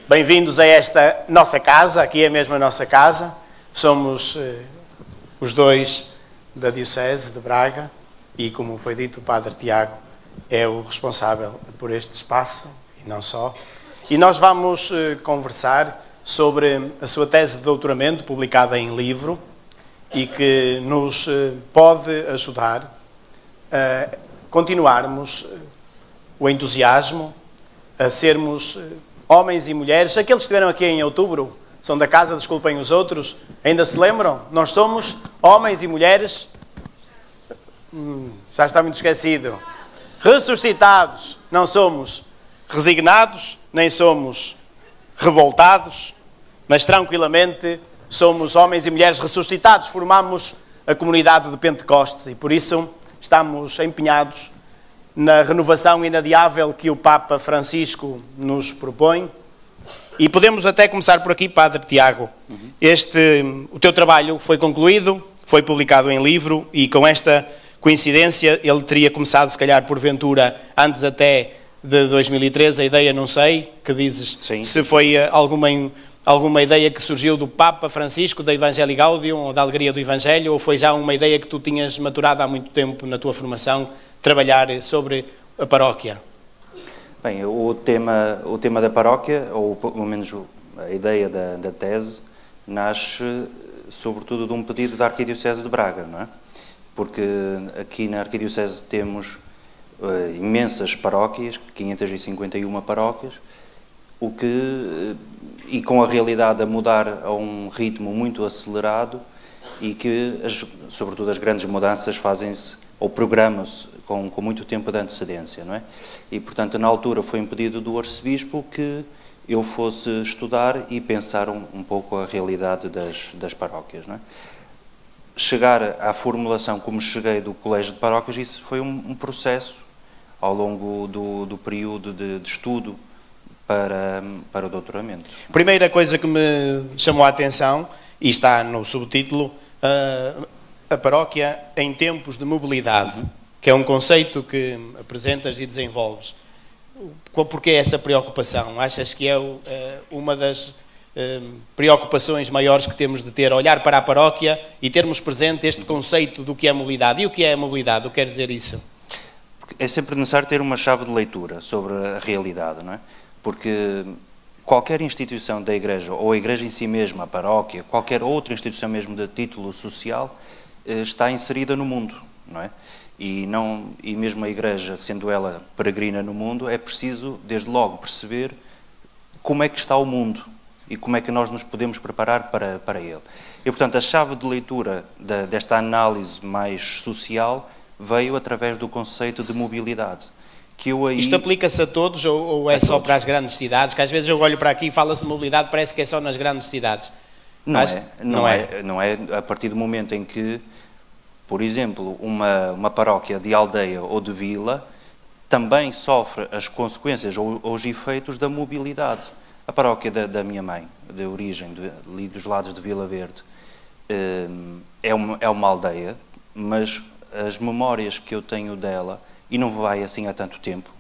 Bem-vindos a esta nossa casa, aqui é mesmo a nossa casa. Somos os dois da Diocese de Braga e, como foi dito, o Padre Tiago é o responsável por este espaço e não só. E nós vamos conversar sobre a sua tese de doutoramento, publicada em livro, e que nos pode ajudar a continuarmos o entusiasmo, a sermos homens e mulheres. Aqueles que estiveram aqui em outubro, são da casa, desculpem os outros, ainda se lembram? Nós somos homens e mulheres, já está muito esquecido, ressuscitados. Não somos resignados, nem somos revoltados, mas tranquilamente somos homens e mulheres ressuscitados. Formamos a comunidade de Pentecostes e por isso estamos empenhados na renovação inadiável que o Papa Francisco nos propõe. E podemos até começar por aqui, Padre Tiago. O teu trabalho foi concluído, foi publicado em livro e com esta coincidência ele teria começado, se calhar, porventura, antes até de 2013, a ideia, não sei, que dizes, sim, se foi alguma ideia que surgiu do Papa Francisco, da Evangelii Gaudium, ou da Alegria do Evangelho, ou foi já uma ideia que tu tinhas maturado há muito tempo na tua formação, trabalhar sobre a paróquia? Bem, o tema da paróquia, ou pelo menos a ideia da tese, nasce sobretudo de um pedido da Arquidiocese de Braga, não é? Porque aqui na Arquidiocese temos imensas paróquias, 551 paróquias, e com a realidade a mudar a um ritmo muito acelerado e que, sobretudo, as grandes mudanças fazem-se ou programam-se com muito tempo de antecedência, não é? E, portanto, na altura foi um pedido do arcebispo que eu fosse estudar e pensar um pouco a realidade das paróquias, não é? Chegar à formulação como cheguei do Colégio de Paróquias, isso foi um processo ao longo do período de estudo para o doutoramento. Primeira coisa que me chamou a atenção, e está no subtítulo, a paróquia em tempos de mobilidade, que é um conceito que apresentas e desenvolves. Porquê essa preocupação? Achas que é uma das preocupações maiores que temos de ter, olhar para a paróquia e termos presente este conceito do que é mobilidade? E o que é a mobilidade? O que quer dizer isso? É sempre necessário ter uma chave de leitura sobre a realidade, não é? Porque qualquer instituição da Igreja, ou a Igreja em si mesma, a paróquia, qualquer outra instituição mesmo de título social, está inserida no mundo, não é? E mesmo a Igreja, sendo ela peregrina no mundo, é preciso, desde logo, perceber como é que está o mundo e como é que nós nos podemos preparar para ele. E, portanto, a chave de leitura desta análise mais social veio através do conceito de mobilidade. Isto aplica-se a todos ou é só para as grandes cidades? Que às vezes eu olho para aqui e fala-se de mobilidade, parece que é só nas grandes cidades. Não é a partir do momento em que, por exemplo, uma paróquia de aldeia ou de vila também sofre as consequências ou os efeitos da mobilidade. A paróquia da minha mãe, de origem, ali dos lados de Vila Verde, é uma aldeia, mas as memórias que eu tenho dela, e não vai assim há tanto tempo,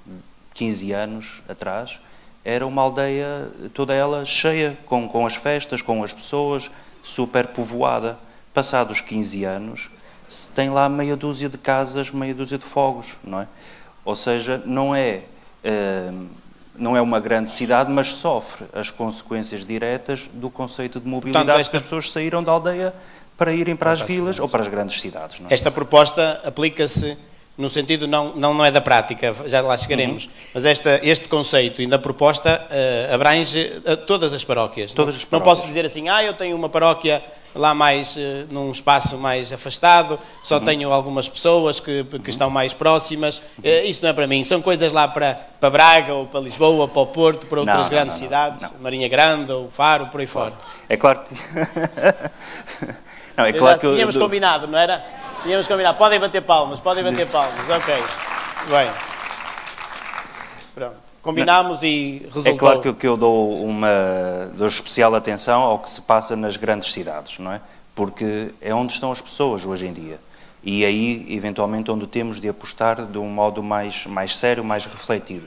15 anos atrás, era uma aldeia, toda ela cheia, com as festas, com as pessoas, super povoada. Passados 15 anos, tem lá meia dúzia de casas, meia dúzia de fogos, não é? Ou seja, não é uma grande cidade, mas sofre as consequências diretas do conceito de mobilidade. Portanto, as pessoas saíram da aldeia para irem para as vilas ou para as grandes cidades, não é? Esta proposta aplica-se no sentido, não é da prática, já lá chegaremos, mas este conceito e da proposta abrange todas as paróquias. Não posso dizer assim, eu tenho uma paróquia lá mais, num espaço mais afastado, só tenho algumas pessoas que estão mais próximas, isso não é para mim, são coisas lá para Braga, ou para Lisboa, para o Porto, para outras grandes cidades, Marinha Grande, ou Faro, por aí fora. É claro que... Tínhamos combinado, não era? Tínhamos combinado, podem bater palmas, ok. Bem. Pronto. Combinámos e resultou. É claro que eu dou especial atenção ao que se passa nas grandes cidades, não é? Porque é onde estão as pessoas hoje em dia. E aí, eventualmente, onde temos de apostar de um modo mais sério, mais refletido.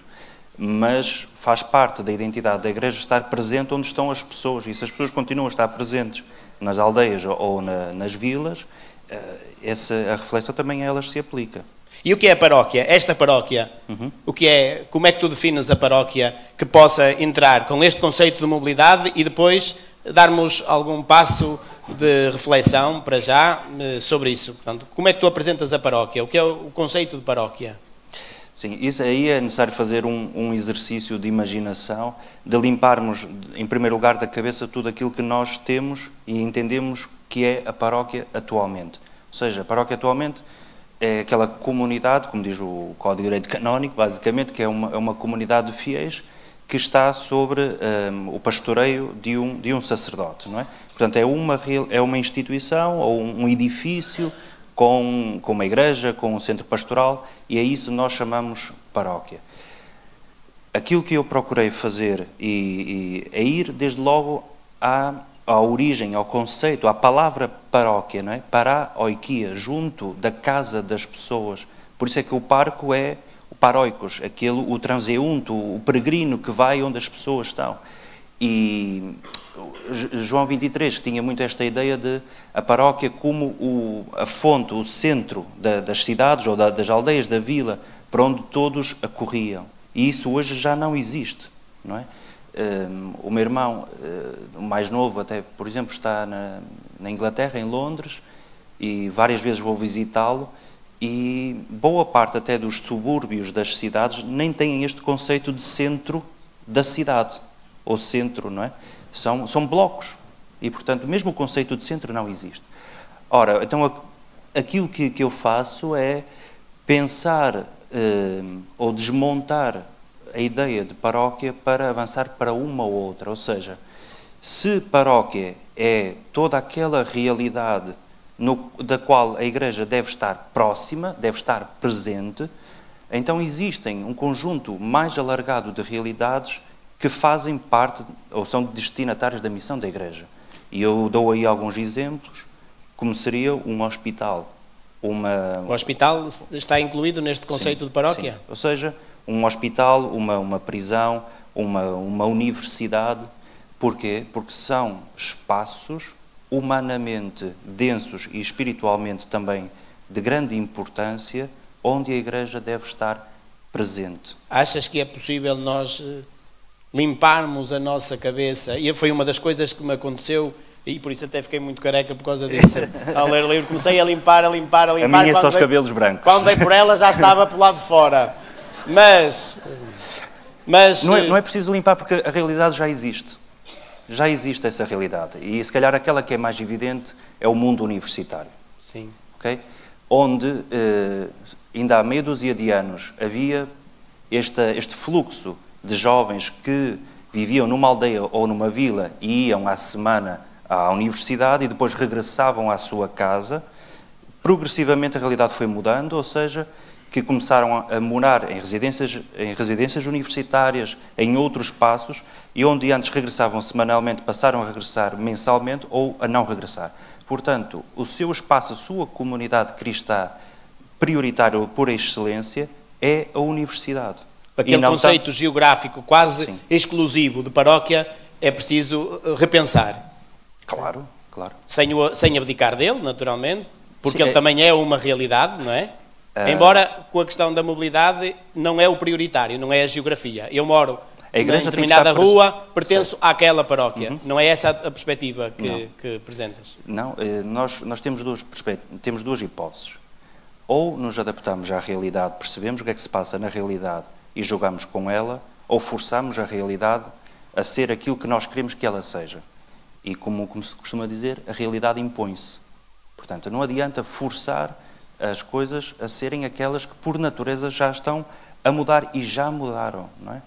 mas faz parte da identidade da Igreja estar presente onde estão as pessoas, e se as pessoas continuam a estar presentes nas aldeias ou nas vilas, a reflexão também a elas se aplica. E o que é a paróquia? Esta paróquia, como é que tu defines a paróquia que possa entrar com este conceito de mobilidade e depois darmos algum passo de reflexão para já sobre isso? Portanto, como é que tu apresentas a paróquia? O que é o conceito de paróquia? Sim, isso aí é necessário fazer um exercício de imaginação, de limparmos, em primeiro lugar, da cabeça tudo aquilo que nós temos e entendemos que é a paróquia atualmente. Ou seja, a paróquia atualmente é aquela comunidade, como diz o Código de Direito Canónico, basicamente, que é uma comunidade de fiéis que está sobre o pastoreio de um sacerdote, não é? Portanto, é uma instituição ou um edifício com uma igreja, com um centro pastoral, e é isso que nós chamamos paróquia. Aquilo que eu procurei fazer é ir, desde logo, à origem, ao conceito, à palavra paróquia, não é? Paraoikia, junto da casa das pessoas. Por isso é que o parco é o paróicos, o transeunto, o peregrino que vai onde as pessoas estão. E João 23 tinha muito esta ideia de a paróquia como a fonte, o centro das cidades ou das aldeias, da vila, para onde todos acorriam. E isso hoje já não existe, não é? O meu irmão, o mais novo até, por exemplo, está na Inglaterra, em Londres, e várias vezes vou visitá-lo, e boa parte até dos subúrbios das cidades nem têm este conceito de centro da cidade, ou centro, não é? São blocos, e portanto mesmo o conceito de centro não existe. Ora, então aquilo que eu faço é pensar ou desmontar a ideia de paróquia para avançar para uma ou outra, ou seja, se paróquia é toda aquela realidade da qual a Igreja deve estar próxima, deve estar presente, então existem um conjunto mais alargado de realidades que fazem parte ou são destinatários da missão da Igreja. E eu dou aí alguns exemplos, como seria um hospital. O hospital está incluído neste conceito de paróquia? Sim. Ou seja, um hospital, uma prisão, uma universidade. Porquê? Porque são espaços humanamente densos e espiritualmente também de grande importância, onde a Igreja deve estar presente. Achas que é possível nós limparmos a nossa cabeça? E foi uma das coisas que me aconteceu, e por isso até fiquei muito careca por causa disso. Ao ler o livro comecei a limpar. A minha só os cabelos brancos. Quando dei por ela já estava por lá de fora. Mas não é preciso limpar porque a realidade já existe. Já existe essa realidade. E se calhar aquela que é mais evidente é o mundo universitário. Sim. Okay? Onde ainda há meia dúzia de anos havia este fluxo de jovens que viviam numa aldeia ou numa vila e iam à semana à universidade e depois regressavam à sua casa. Progressivamente a realidade foi mudando, ou seja, que começaram a morar em residências universitárias, em outros espaços, e onde antes regressavam semanalmente, passaram a regressar mensalmente ou a não regressar. Portanto, o seu espaço, a sua comunidade cristã prioritária por excelência é a universidade. Aquele conceito geográfico quase exclusivo de paróquia é preciso repensar. Claro, claro. Sem abdicar dele, naturalmente, porque ele também é uma realidade, não é? Embora com a questão da mobilidade não é o prioritário, não é a geografia. Eu moro em determinada rua, pertenço àquela paróquia. Não é essa a perspectiva que apresentas? Não, nós temos duas hipóteses. Ou nos adaptamos à realidade, percebemos o que é que se passa na realidade e jogamos com ela, ou forçamos a realidade a ser aquilo que nós queremos que ela seja. E como se costuma dizer, a realidade impõe-se. Portanto, não adianta forçar as coisas a serem aquelas que por natureza já estão a mudar e já mudaram, não é?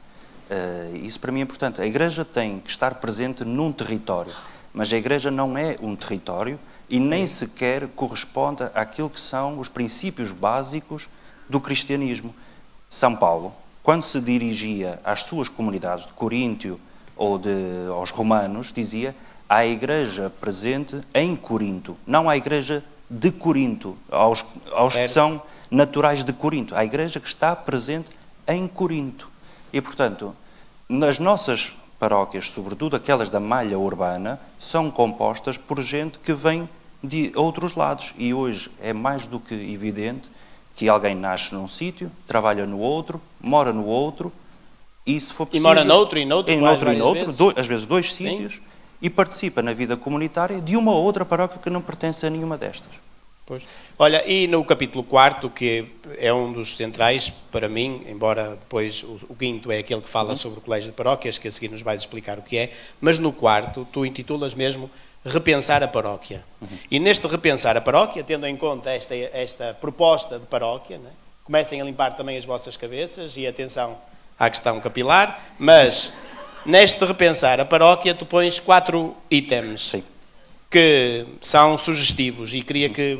Isso para mim é importante. A Igreja tem que estar presente num território, mas a Igreja não é um território e nem sequer corresponde àquilo que são os princípios básicos do cristianismo. São Paulo, quando se dirigia às suas comunidades de Coríntio ou aos romanos, dizia à Igreja presente em Corinto, não à Igreja de Corinto, aos que são naturais de Corinto, à Igreja que está presente em Corinto. E, portanto, nas nossas paróquias, sobretudo aquelas da malha urbana, são compostas por gente que vem de outros lados. E hoje é mais do que evidente que alguém nasce num sítio, trabalha no outro, mora no outro, e se for preciso... E mora noutro e noutro, às vezes dois sítios, e participa na vida comunitária de uma ou outra paróquia que não pertence a nenhuma destas. Pois. Olha, e no capítulo 4, que é um dos centrais para mim, embora depois o 5º é aquele que fala sobre o colégio de paróquias, que a seguir nos vais explicar o que é, mas no 4º tu intitulas mesmo Repensar a Paróquia. E neste Repensar a Paróquia, tendo em conta esta proposta de paróquia, né, comecem a limpar também as vossas cabeças e atenção à questão capilar, mas neste Repensar a Paróquia tu pões 4 itens. Sim. Que são sugestivos e queria que,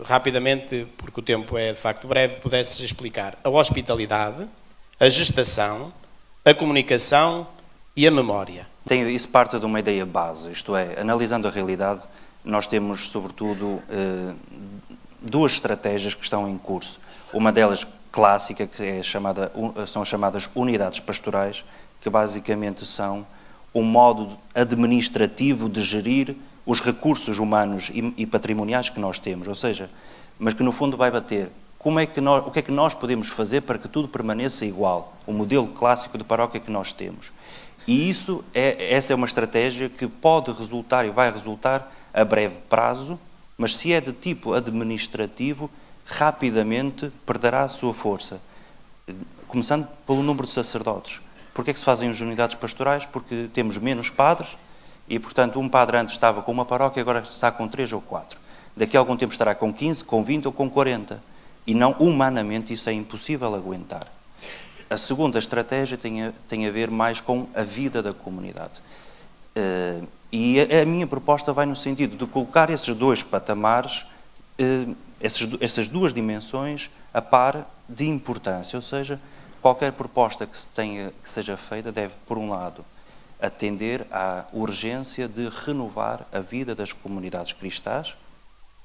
rapidamente, porque o tempo é de facto breve, pudesses explicar a hospitalidade, a gestação, a comunicação e a memória. Isso parte de uma ideia base, isto é, analisando a realidade, nós temos, sobretudo, 2 estratégias que estão em curso. Uma delas clássica, que é são chamadas unidades pastorais, que basicamente são um modo administrativo de gerir os recursos humanos e patrimoniais que nós temos, ou seja, mas que no fundo vai bater o que é que nós podemos fazer para que tudo permaneça igual, o modelo clássico de paróquia que nós temos. E essa é uma estratégia que pode resultar e vai resultar a breve prazo, mas se é de tipo administrativo, rapidamente perderá a sua força. Começando pelo número de sacerdotes. Porquê é que se fazem as unidades pastorais? Porque temos menos padres, e, portanto, um padre antes estava com uma paróquia, agora está com 3 ou 4. Daqui a algum tempo estará com 15, com 20 ou com 40. E não, humanamente, isso é impossível aguentar. A segunda estratégia tem a ver mais com a vida da comunidade. E a minha proposta vai no sentido de colocar esses 2 patamares, essas 2 dimensões a par de importância. Ou seja, qualquer proposta que seja feita deve, por um lado, atender à urgência de renovar a vida das comunidades cristãs,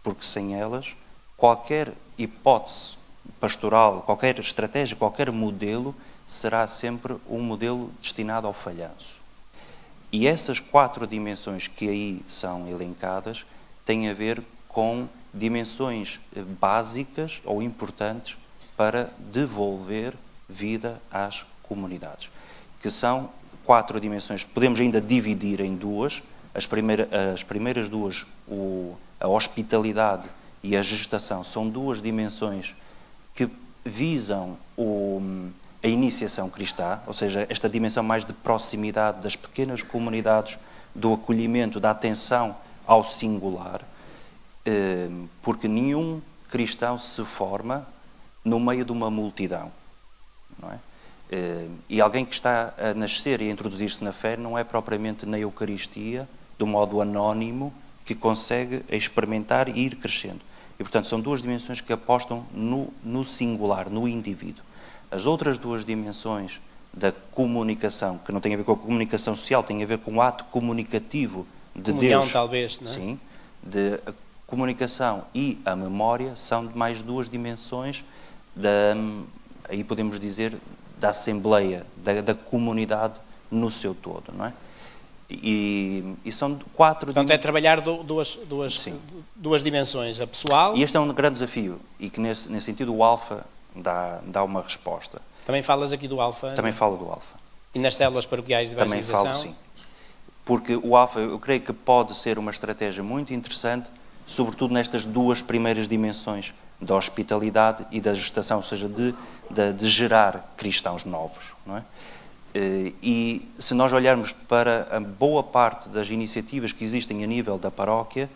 porque sem elas, qualquer hipótese pastoral, qualquer estratégia, qualquer modelo, será sempre um modelo destinado ao falhanço. E essas 4 dimensões que aí são elencadas têm a ver com dimensões básicas ou importantes para devolver vida às comunidades, que são 4 dimensões. Podemos ainda dividir em 2. As primeiras 2, a hospitalidade e a gestação, são 2 dimensões que visam a iniciação cristã, ou seja, esta dimensão mais de proximidade das pequenas comunidades, do acolhimento, da atenção ao singular, porque nenhum cristão se forma no meio de uma multidão, não é? E alguém que está a nascer e a introduzir-se na fé não é propriamente na Eucaristia, de um modo anónimo, que consegue experimentar e ir crescendo. E, portanto, são 2 dimensões que apostam no singular, no indivíduo. As outras 2 dimensões da comunicação, que não tem a ver com a comunicação social, tem a ver com o ato comunicativo de comunhão, Deus. Talvez, não é? Sim, de a comunicação e a memória são mais 2 dimensões aí podemos dizer, da Assembleia, da comunidade no seu todo, não é? E são 4... Portanto, é trabalhar duas dimensões, a pessoal... E este é um grande desafio, e que nesse sentido o Alfa dá uma resposta. Também falas aqui do Alfa? Também falo do Alfa. E nas células paroquiais de evangelização? Também falo, sim. Porque o Alfa, eu creio que pode ser uma estratégia muito interessante, sobretudo nestas 2 primeiras dimensões, da hospitalidade e da gestação, ou seja, de gerar cristãos novos, não é? E se nós olharmos para a boa parte das iniciativas que existem a nível da paróquia,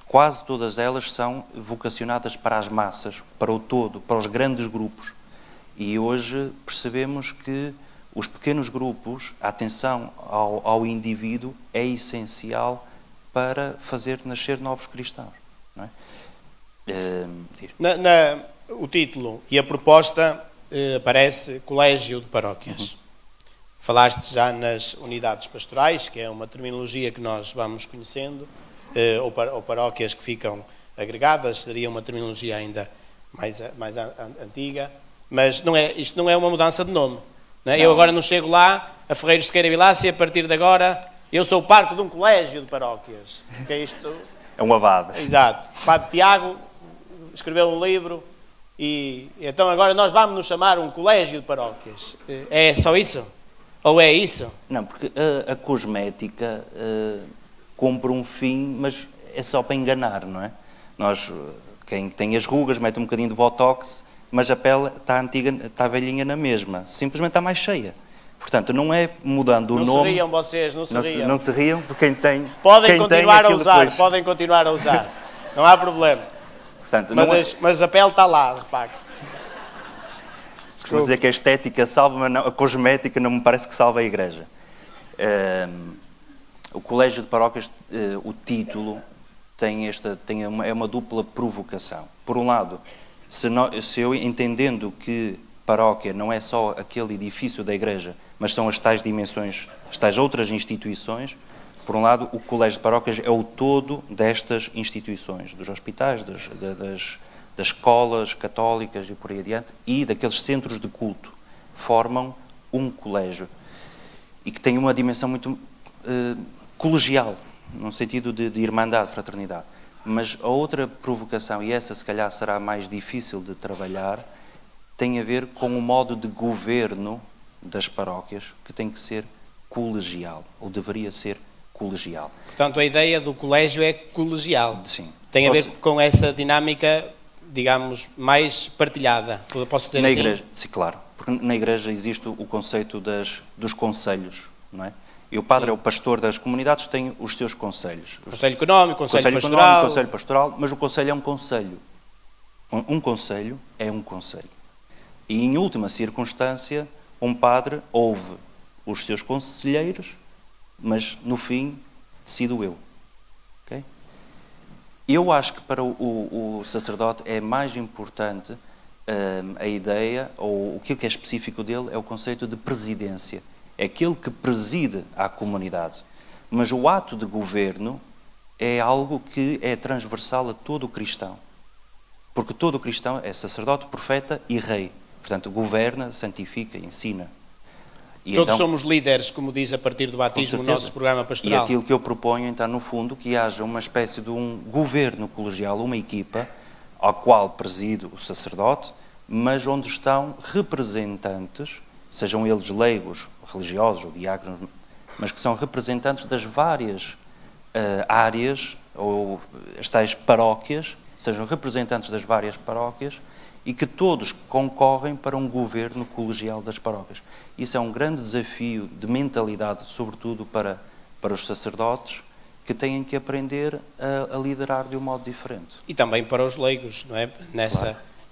quase todas elas são vocacionadas para as massas, para o todo, para os grandes grupos. E hoje percebemos que os pequenos grupos, a atenção ao indivíduo é essencial para fazer nascer novos cristãos, não é? O título e a proposta aparece Colégio de Paróquias. Falaste já nas unidades pastorais, que é uma terminologia que nós vamos conhecendo, ou paróquias que ficam agregadas, seria uma terminologia ainda mais antiga, mas isto não é uma mudança de nome. Não é? Eu agora não chego lá, a Ferreiros de Sequeira Vilácia, a partir de agora, eu sou pároco de um colégio de paróquias. Que é isto? É um abade. Exato. O Padre Tiago escreveu um livro e então agora nós vamos nos chamar um colégio de paróquias. É só isso? Ou é isso? Não, porque a cosmética cumpre um fim, mas é só para enganar, não é? Nós, quem tem as rugas, mete um bocadinho de botox, mas a pele está antiga, está velhinha na mesma. Simplesmente está mais cheia. Portanto, não é mudando o nome... Não se riam vocês, não se riam. Não se riam, porque quem tem... Podem quem continuar tem a usar, depois... podem continuar a usar. Não há problema. Portanto, mas a pele está lá, de facto. Vou dizer que a estética salva, mas não, a cosmética não me parece que salva a Igreja. O Colégio de Paróquias, o título, é uma dupla provocação. Por um lado, se eu entendendo que paróquia não é só aquele edifício da Igreja, mas são as tais dimensões, as tais outras instituições, por um lado, o Colégio de Paróquias é o todo destas instituições, dos hospitais, das escolas católicas e por aí adiante, e daqueles centros de culto, formam um colégio e que tem uma dimensão muito colegial, num sentido de irmandade, fraternidade. Mas a outra provocação, e essa se calhar será mais difícil de trabalhar, tem a ver com o modo de governo das paróquias, que tem que ser colegial, ou deveria ser colegial. Portanto, a ideia do colégio é colegial. Sim. Tem a ver com essa dinâmica, digamos, mais partilhada. Posso dizer na assim? Igreja, sim, claro. Porque na Igreja existe o conceito dos conselhos, não é? E o padre é o pastor das comunidades, tem os seus conselhos. Conselho Económico, Conselho Pastoral. Conselho Pastoral, mas o conselho é um conselho. Um conselho é um conselho. E, em última circunstância, um padre ouve os seus conselheiros, mas, no fim, decido eu. Okay? Eu acho que para o sacerdote é mais importante a ideia, ou o que é específico dele, é o conceito de presidência. É aquele que preside a comunidade. Mas o ato de governo é algo que é transversal a todo o cristão. Porque todo o cristão é sacerdote, profeta e rei. Portanto, governa, santifica, ensina. E todos então, somos líderes, como diz a partir do batismo o nosso programa pastoral. E aquilo que eu proponho, então, no fundo, que haja uma espécie de um governo colegial, uma equipa, ao qual preside o sacerdote, mas onde estão representantes, sejam eles leigos, religiosos ou diáconos, mas que são representantes das várias áreas, ou as tais paróquias, sejam representantes das várias paróquias, e que todos concorrem para um governo colegial das paróquias. Isso é um grande desafio de mentalidade, sobretudo para os sacerdotes, que têm que aprender a liderar de um modo diferente. E também para os leigos, não é?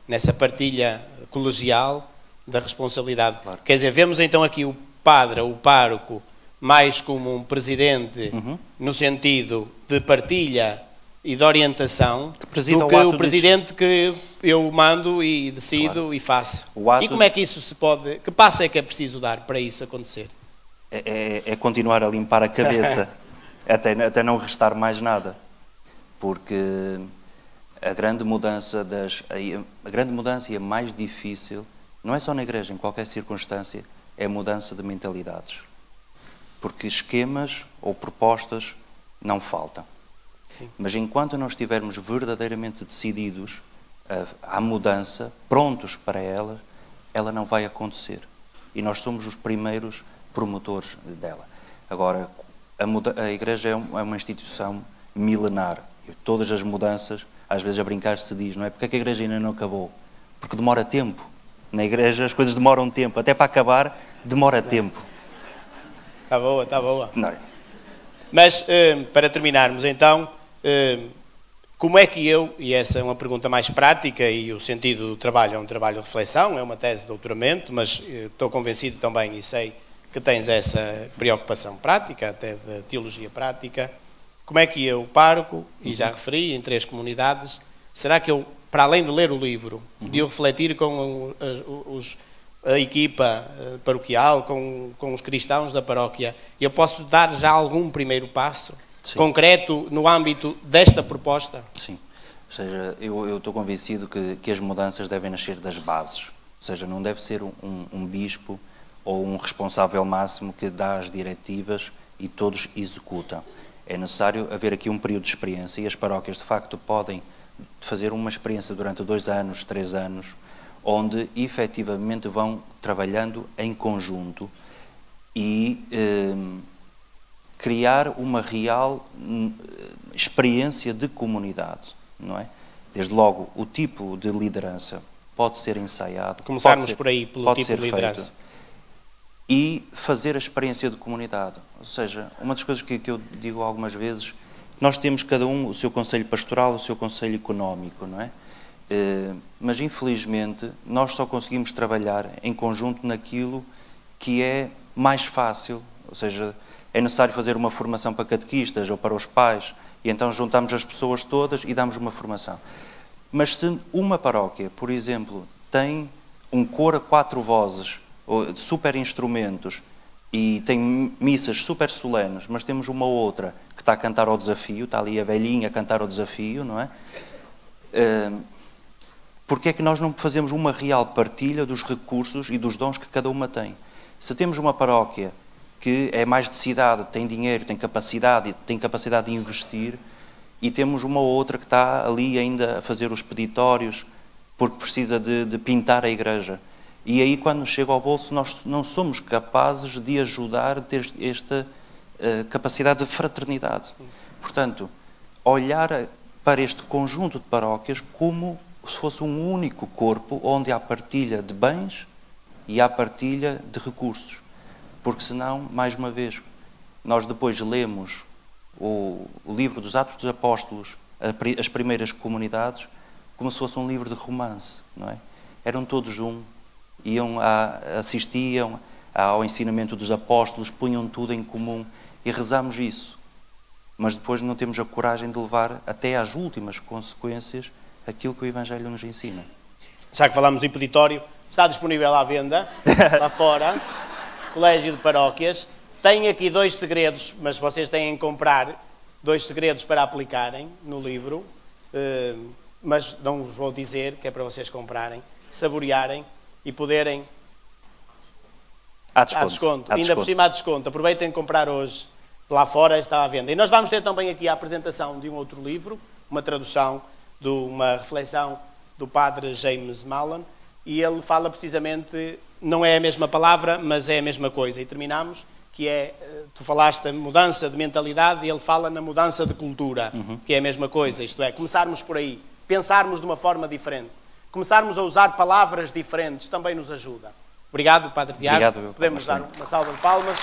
Nessa partilha colegial da responsabilidade. Claro. Quer dizer, vemos então aqui o padre, o pároco, mais como um presidente, no sentido de partilha e de orientação, do que o presidente que eu mando e decido e faço. E como é que isso se pode... Que passo é que é preciso dar para isso acontecer? É continuar a limpar a cabeça, até não restar mais nada. Porque a grande mudança e a mais difícil, não é só na Igreja, em qualquer circunstância, é a mudança de mentalidades. Porque esquemas ou propostas não faltam. Sim. Mas enquanto não estivermos verdadeiramente decididos à mudança, prontos para ela não vai acontecer. E nós somos os primeiros promotores dela. Agora, a Igreja é uma instituição milenar. E todas as mudanças, às vezes a brincar se diz, não é? Porque é que a Igreja ainda não acabou? Porque demora tempo. Na Igreja as coisas demoram tempo. Até para acabar, demora tempo. Está boa, está boa. Não é? Mas, para terminarmos então, como é que eu, e essa é uma pergunta mais prática, e o sentido do trabalho é um trabalho de reflexão, é uma tese de doutoramento, mas estou convencido também e sei que tens essa preocupação prática, até de teologia prática. Como é que eu, pároco, e já referi, em 3 comunidades, será que eu, para além de ler o livro, de eu refletir com a equipa paroquial, com os cristãos da paróquia, eu posso dar já algum primeiro passo concreto no âmbito desta proposta? Sim. Ou seja, eu estou convencido que as mudanças devem nascer das bases. Ou seja, não deve ser um bispo ou um responsável máximo que dá as diretivas e todos executam. É necessário haver aqui um período de experiência e as paróquias, de facto, podem fazer uma experiência durante 2 anos, 3 anos, onde efetivamente vão trabalhando em conjunto e criar uma real experiência de comunidade, não é? Desde logo, o tipo de liderança pode ser ensaiado. Começarmos por aí, pelo tipo de liderança. E fazer a experiência de comunidade. Ou seja, uma das coisas que eu digo algumas vezes, nós temos cada um o seu conselho pastoral, o seu conselho económico, não é? Mas, infelizmente, nós só conseguimos trabalhar em conjunto naquilo que é mais fácil. Ou seja, é necessário fazer uma formação para catequistas ou para os pais, e então juntamos as pessoas todas e damos uma formação. Mas se uma paróquia, por exemplo, tem um coro a 4 vozes, de super instrumentos, e tem missas super solenes, mas temos uma outra que está a cantar ao desafio, está ali a velhinha a cantar ao desafio, não é? Porque é que nós não fazemos uma real partilha dos recursos e dos dons que cada uma tem? Se temos uma paróquia que é mais de cidade, tem dinheiro, tem capacidade de investir, e temos uma outra que está ali ainda a fazer os peditórios porque precisa de pintar a igreja. E aí, quando chega ao bolso, nós não somos capazes de ajudar, ter esta capacidade de fraternidade. Portanto, olhar para este conjunto de paróquias como se fosse um único corpo onde há partilha de bens e há partilha de recursos. Porque senão, mais uma vez, nós depois lemos o livro dos Atos dos Apóstolos, as primeiras comunidades, como se fosse um livro de romance, não é? Eram todos assistiam ao ensinamento dos apóstolos, punham tudo em comum e rezamos isso. Mas depois não temos a coragem de levar até às últimas consequências aquilo que o Evangelho nos ensina. Já que falamos em peditório, está disponível à venda, lá fora, Colégio de Paróquias. Tem aqui 2 segredos, mas vocês têm que comprar 2 segredos para aplicarem no livro, mas não vos vou dizer, que é para vocês comprarem, saborearem e poderem... Há desconto. Ainda por cima há desconto. Aproveitem de comprar hoje. Lá fora está à venda. E nós vamos ter também aqui a apresentação de um outro livro, uma tradução de uma reflexão do padre James Mallon, e ele fala precisamente, não é a mesma palavra, mas é a mesma coisa. E terminamos, que é, tu falaste da mudança de mentalidade, e ele fala na mudança de cultura, que é a mesma coisa. Isto é, começarmos por aí, pensarmos de uma forma diferente. Começarmos a usar palavras diferentes também nos ajuda. Obrigado, Padre Tiago. Obrigado, podemos dar uma salva de palmas.